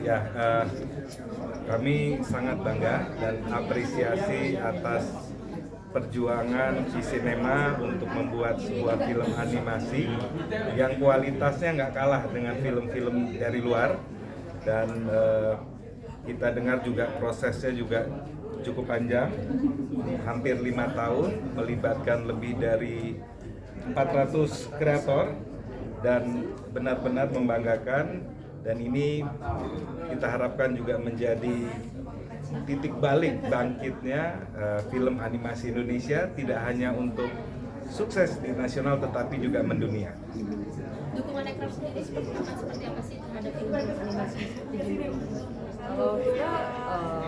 Ya, kami sangat bangga dan apresiasi atas perjuangan Visinema untuk membuat sebuah film animasi yang kualitasnya nggak kalah dengan film-film dari luar. Dan kita dengar juga prosesnya juga cukup panjang, hampir 5 tahun, melibatkan lebih dari 400 kreator dan benar-benar membanggakan. Dan ini kita harapkan juga menjadi titik balik bangkitnya film animasi Indonesia, tidak hanya untuk sukses di nasional tetapi juga mendunia. Dukungan Ekraf sendiri seperti apa sih terhadap film animasi seperti ini? Kalau kita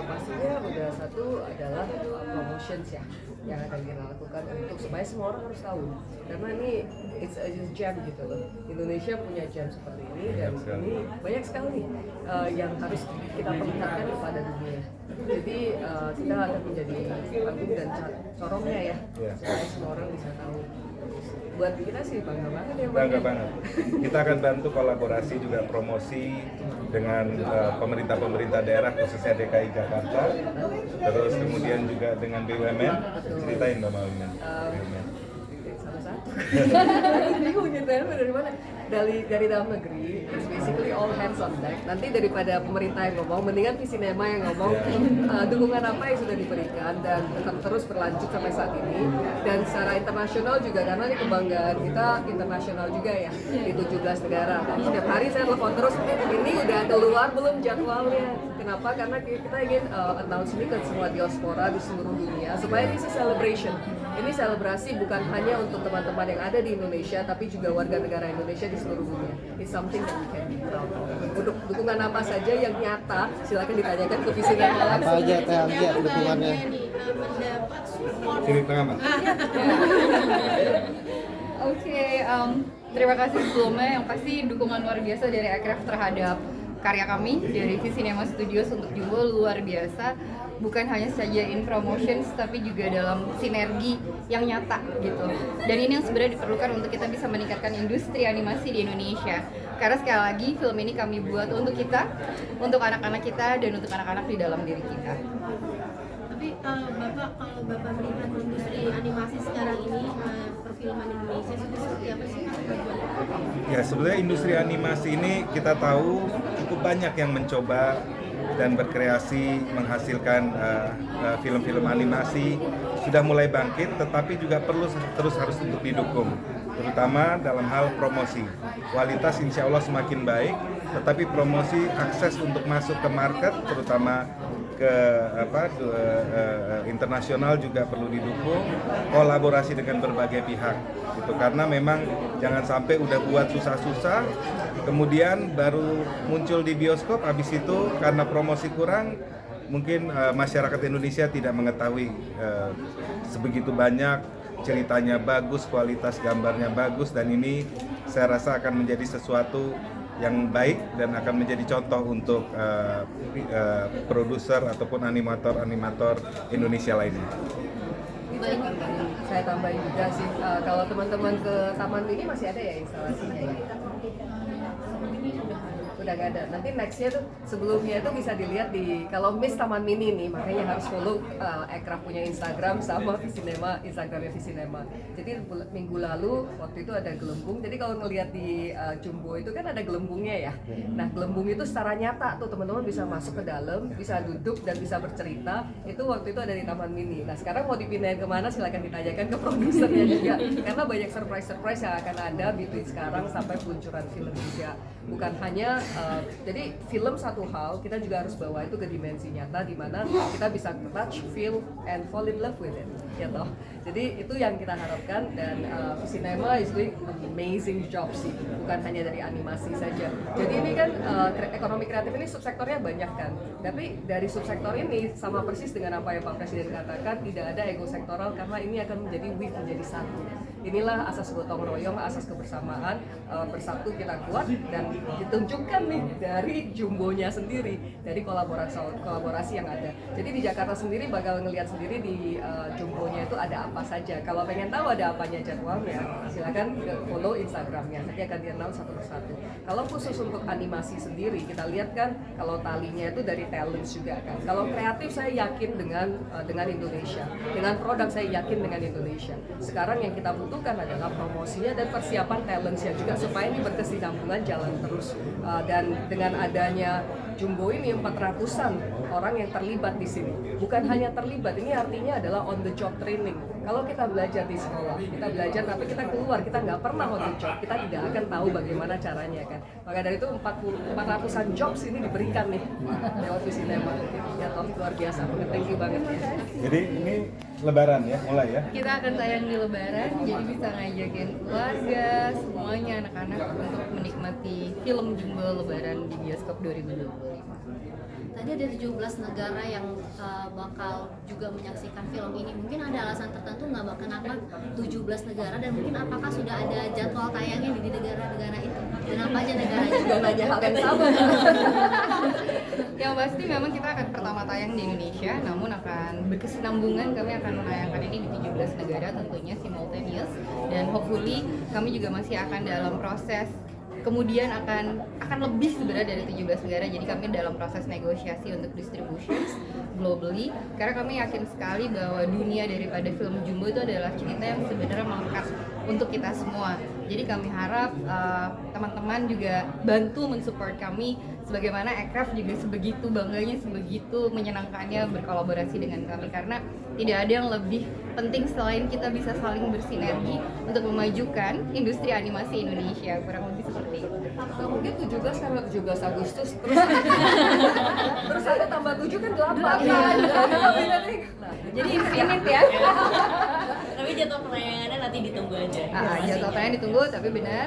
pastinya udah satu adalah promotions ya yang akan kita lakukan untuk supaya semua orang harus tahu, karena ini it's a gem gitu loh. Indonesia punya gem seperti ini dan ini banyak sekali yang harus kita perlihatkan kepada dunia. Jadi kita akan menjadi panggung dan corongnya ya, supaya semua orang bisa tahu. Buat kita sih bangga banget ya. Bangga banget. Kita akan bantu kolaborasi juga promosi dengan pemerintah daerah khususnya DKI Jakarta. Terus kemudian juga dengan BUMN. Ceritain Mbak BUMN. Salah satu. Bingung nyeritain dari mana? Dari dalam negeri, it's basically all hands on deck. Nanti daripada pemerintah yang ngomong, mendingan Visinema yang ngomong dukungan apa yang sudah diberikan dan tetap terus berlanjut sampai saat ini. Dan secara internasional juga, karena ini kebanggaan kita internasional juga ya, di 17 negara. Setiap hari saya telepon terus, ini udah keluar belum jadwalnya? Kenapa? Karena kita ingin announce ini ke semua diaspora di seluruh dunia, supaya ini celebration. Ini selebrasi bukan hanya untuk teman-teman yang ada di Indonesia, tapi juga warga negara Indonesia di seluruh dunia. It's something that we can be proud of. Untuk dukungan apa saja yang nyata, silakan ditanyakan ke Visinema langsung. Apa aja Teh Anggia dukungannya? Mendapat support. Sini tengah Mbak. Oke, terima kasih sebelumnya. Yang pasti dukungan luar biasa dari Ekraf terhadap karya kami dari Visinema Studios untuk Jumbo luar biasa. Bukan hanya saja in promotions, tapi juga dalam sinergi yang nyata gitu. Dan ini yang sebenarnya diperlukan untuk kita bisa meningkatkan industri animasi di Indonesia. Karena sekali lagi film ini kami buat untuk kita, untuk anak-anak kita, dan untuk anak-anak di dalam diri kita. Tapi Bapak, kalau Bapak melihat industri animasi sekarang ini, perfilman Indonesia seperti apa sih tujuannya? Ya, sebenarnya industri animasi ini kita tahu cukup banyak yang mencoba dan berkreasi menghasilkan film-film animasi, sudah mulai bangkit, tetapi juga perlu terus harus untuk didukung, terutama dalam hal promosi. Kualitas insya Allah semakin baik, tetapi promosi akses untuk masuk ke market, terutama ke internasional juga perlu didukung, kolaborasi dengan berbagai pihak gitu. Karena memang jangan sampai udah buat susah-susah kemudian baru muncul di bioskop, habis itu karena promosi kurang mungkin masyarakat Indonesia tidak mengetahui sebegitu banyak, ceritanya bagus, kualitas gambarnya bagus, dan ini saya rasa akan menjadi sesuatu yang baik dan akan menjadi contoh untuk produser ataupun animator Indonesia lainnya. Saya tambahin juga sih, kalau teman-teman ke Taman Mini masih ada ya instalasinya ya? Udah gak ada. Nanti nextnya tuh sebelumnya itu bisa dilihat di, kalau miss Taman Mini nih, makanya harus follow Ekraf punya Instagram sama Visinema, Instagramnya Visinema. Jadi minggu lalu waktu itu ada gelembung. Jadi kalau ngelihat di Jumbo itu kan ada gelembungnya ya. Nah gelembung itu secara nyata tuh teman-teman bisa masuk ke dalam, bisa duduk dan bisa bercerita. Itu waktu itu ada di Taman Mini. Nah sekarang mau dipindahin kemana silakan ditanyakan ke produsernya juga. Karena banyak surprise yang akan ada between sekarang sampai peluncuran film juga. Bukan hanya jadi film satu hal, kita juga harus bawa itu ke dimensi nyata di mana kita bisa touch, feel, and fall in love with it, gitu. Jadi itu yang kita harapkan, dan Visinema is doing amazing job sih, bukan hanya dari animasi saja. Jadi ini kan ekonomi kreatif ini subsektornya banyak kan, tapi dari subsektor ini sama persis dengan apa yang Pak Presiden katakan, tidak ada ego sektoral karena ini akan menjadi weave menjadi satu. inilah asas gotong royong, asas kebersamaan, bersatu kita kuat, dan ditunjukkan nih dari jumbonya sendiri, dari kolaborasi yang ada. Jadi di Jakarta sendiri bakal ngelihat sendiri di jumbonya itu ada apa saja. Kalau pengen tahu ada apanya jadwalnya, silakan follow Instagramnya, nanti akan di-announce satu persatu. Kalau khusus untuk animasi sendiri, kita lihat kan kalau talinya itu dari talent juga kan. Kalau kreatif saya yakin dengan Indonesia, dengan produk saya yakin dengan Indonesia. Sekarang yang kita butuhkan adalah promosinya dan persiapan talentsnya juga supaya ini berkesinambungan jalan terus. Dan dengan adanya Jumbo ini 400-an orang yang terlibat di sini. Bukan hanya terlibat, ini artinya adalah on the job training. Kalau kita belajar di sekolah, kita belajar tapi kita keluar, kita nggak pernah on the job, kita tidak akan tahu bagaimana caranya kan. Maka dari itu 400-an jobs ini diberikan nih lewat Visinema. Ya toh luar biasa, thank you banget. Jadi ini Lebaran ya, mulai ya? Kita akan tayang di Lebaran, jadi bisa ngajakin keluarga, semuanya anak-anak untuk menikmati film Jumbo Lebaran di bioskop 2025. Tadi ada 17 negara yang bakal juga menyaksikan film ini. Mungkin ada alasan tertentu nggak Mbak kenapa 17 negara, dan mungkin apakah sudah ada jadwal tayangnya di negara-negara itu? Dan apa aja negaranya? Juga nanya hal yang sama. Yang pasti memang kita akan pertama tayang di Indonesia, namun akan berkesinambungan, kami akan menayangkan ini di 17 negara tentunya simultaneous, dan hopefully kami juga masih akan dalam proses, kemudian akan lebih sebenarnya dari 17 negara, jadi kami dalam proses negosiasi untuk distributions globally, karena kami yakin sekali bahwa dunia daripada film Jumbo itu adalah cerita yang sebenarnya melekat untuk kita semua. Jadi kami harap teman-teman juga bantu mensupport kami, sebagaimana Aircraft juga sebegitu bangganya, sebegitu menyenangkannya berkolaborasi dengan kami, karena tidak ada yang lebih penting selain kita bisa saling bersinergi untuk memajukan industri animasi Indonesia, kurang lebih seperti itu. Atau mungkin 17 karena 17 Agustus terus aku tambah 7 kan 8 kan. Jadi infinite ya. Tapi jadwal penayangannya nanti ditunggu aja. Jadwal tayang ditunggu, tapi benar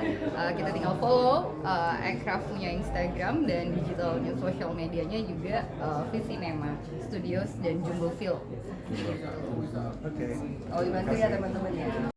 kita tinggal follow Aircraft punya Instagram dan digitalnya, social medianya juga Visinema Studios dan Jumbo Film. Oke. Oh, dibantu ya teman-teman ya.